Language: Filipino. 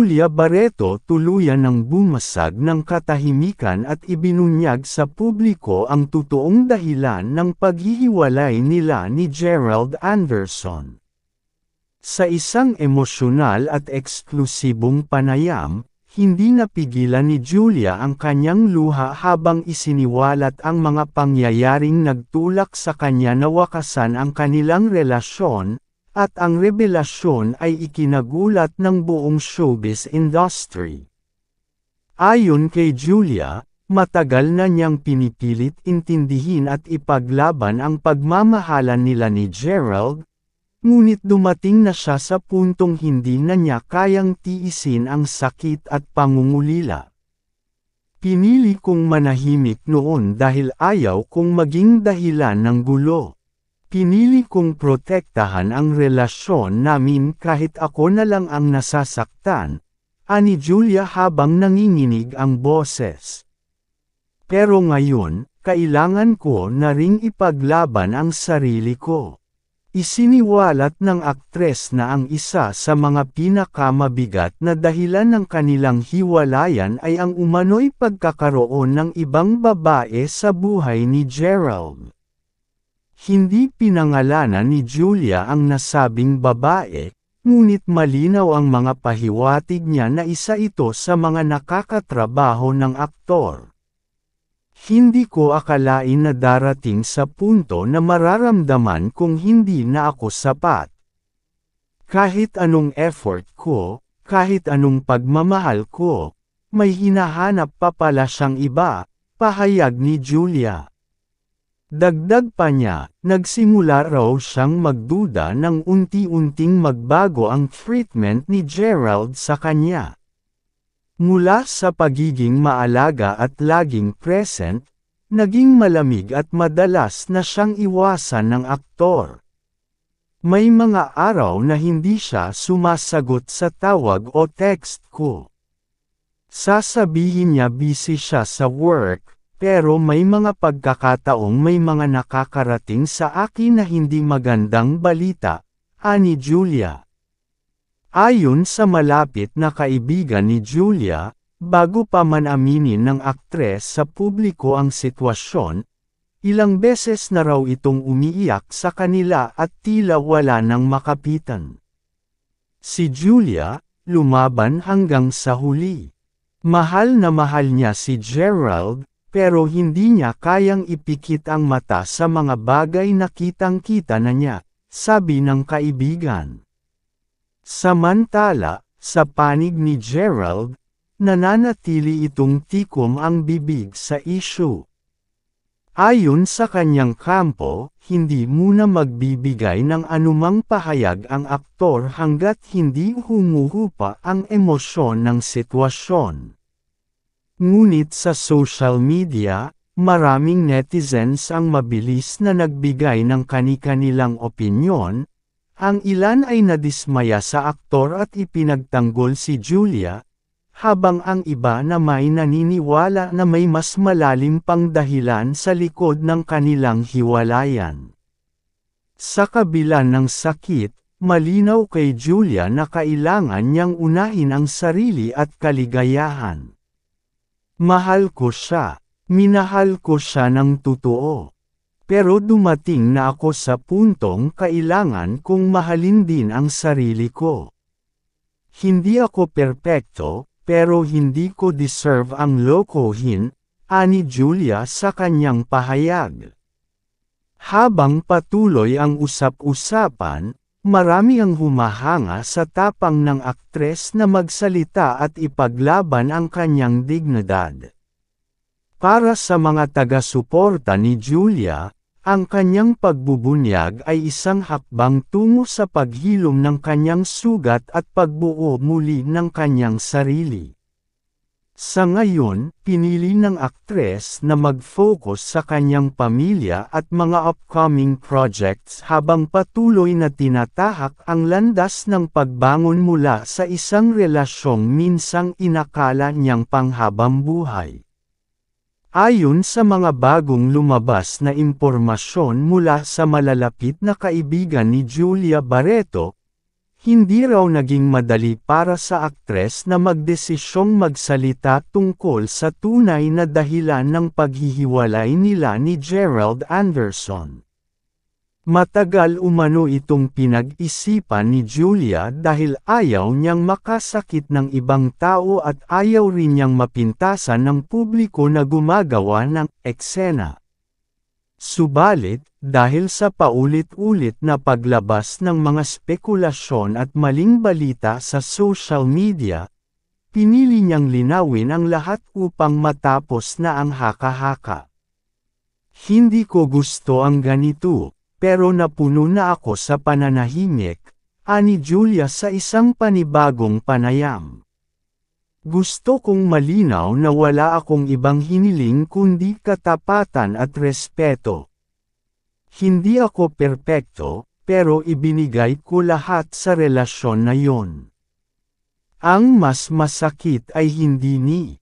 Julia Barreto tuluyan ng bumasag ng katahimikan at ibinunyag sa publiko ang totoong dahilan ng paghihiwalay nila ni Gerald Anderson. Sa isang emosyonal at eksklusibong panayam, hindi napigilan ni Julia ang kanyang luha habang isiniwalat ang mga pangyayaring nagtulak sa kanya na wakasan ang kanilang relasyon, at ang revelasyon ay ikinagulat ng buong showbiz industry. Ayon kay Julia, matagal na niyang pinipilit intindihin at ipaglaban ang pagmamahalan nila ni Gerald, ngunit dumating na siya sa puntong hindi na niya kayang tiisin ang sakit at pangungulila. Pinili kong manahimik noon dahil ayaw kong maging dahilan ng gulo. Pinili kong protektahan ang relasyon namin kahit ako na lang ang nasasaktan, ani Julia habang nanginginig ang boses. Pero ngayon, kailangan ko na ring ipaglaban ang sarili ko. Isiniwalat ng aktres na ang isa sa mga pinakamabigat na dahilan ng kanilang hiwalayan ay ang umano'y pagkakaroon ng ibang babae sa buhay ni Gerald. Hindi pinangalanan ni Julia ang nasabing babae, ngunit malinaw ang mga pahiwatig niya na isa ito sa mga nakakatrabaho ng aktor. Hindi ko akalain na darating sa punto na mararamdaman kong hindi na ako sapat. Kahit anong effort ko, kahit anong pagmamahal ko, may hinahanap pa pala siyang iba, pahayag ni Julia. Dagdag pa niya, nagsimula raw siyang magduda nang unti-unting magbago ang treatment ni Gerald sa kanya. Mula sa pagiging maalaga at laging present, naging malamig at madalas na siyang iwasan ng aktor. May mga araw na hindi siya sumasagot sa tawag o text ko. Sasabihin niya busy siya sa work, pero may mga pagkakataong may mga nakakarating sa akin na hindi magandang balita, ani Julia. Ayon sa malapit na kaibigan ni Julia, bago pa man aminin ng aktres sa publiko ang sitwasyon, ilang beses na raw itong umiiyak sa kanila at tila wala nang makapitan. Si Julia, lumaban hanggang sa huli. Mahal na mahal niya si Gerald, pero hindi niya kayang ipikit ang mata sa mga bagay na kitang-kita na niya, sabi ng kaibigan. Samantala, sa panig ni Gerald, nananatili itong tikom ang bibig sa issue. Ayon sa kanyang kampo, hindi muna magbibigay ng anumang pahayag ang aktor hanggat hindi humuhupa ang emosyon ng sitwasyon. Ngunit sa social media, maraming netizens ang mabilis na nagbigay ng kani-kanilang opinyon. Ang ilan ay nadismaya sa aktor at ipinagtanggol si Julia, habang ang iba na may naniniwala na may mas malalim pang dahilan sa likod ng kanilang hiwalayan. Sa kabila ng sakit, malinaw kay Julia na kailangan niyang unahin ang sarili at kaligayahan. Mahal ko siya, minahal ko siya ng totoo. Pero dumating na ako sa puntong kailangan kong mahalin din ang sarili ko. Hindi ako perpekto, pero hindi ko deserve ang lokohin, ani Julia sa kanyang pahayag. Habang patuloy ang usap-usapan, marami ang humahanga sa tapang ng aktres na magsalita at ipaglaban ang kanyang dignidad. Para sa mga taga-suporta ni Julia, ang kanyang pagbubunyag ay isang hakbang tungo sa paghilom ng kanyang sugat at pagbuo muli ng kanyang sarili. Sa ngayon, pinili ng aktres na mag-focus sa kanyang pamilya at mga upcoming projects habang patuloy na tinatahak ang landas ng pagbangon mula sa isang relasyong minsang inakala niyang panghabang buhay. Ayon sa mga bagong lumabas na impormasyon mula sa malalapit na kaibigan ni Julia Barreto, Hindi raw naging madali para sa aktres na magdesisyong magsalita tungkol sa tunay na dahilan ng paghihiwalay nila ni Gerald Anderson. Matagal umano itong pinag-isipan ni Julia dahil ayaw niyang makasakit ng ibang tao at ayaw rin niyang mapintasan ng publiko na gumagawa ng eksena. Subalit, dahil sa paulit-ulit na paglabas ng mga spekulasyon at maling balita sa social media, pinili niyang linawin ang lahat upang matapos na ang haka-haka. Hindi ko gusto ang ganito. Pero napuno na ako sa pananahimik, ani Julia sa isang panibagong panayam. Gusto kong malinaw na wala akong ibang hiniling kundi katapatan at respeto. Hindi ako perpekto, pero ibinigay ko lahat sa relasyon na yon. Ang mas masakit ay hindi ni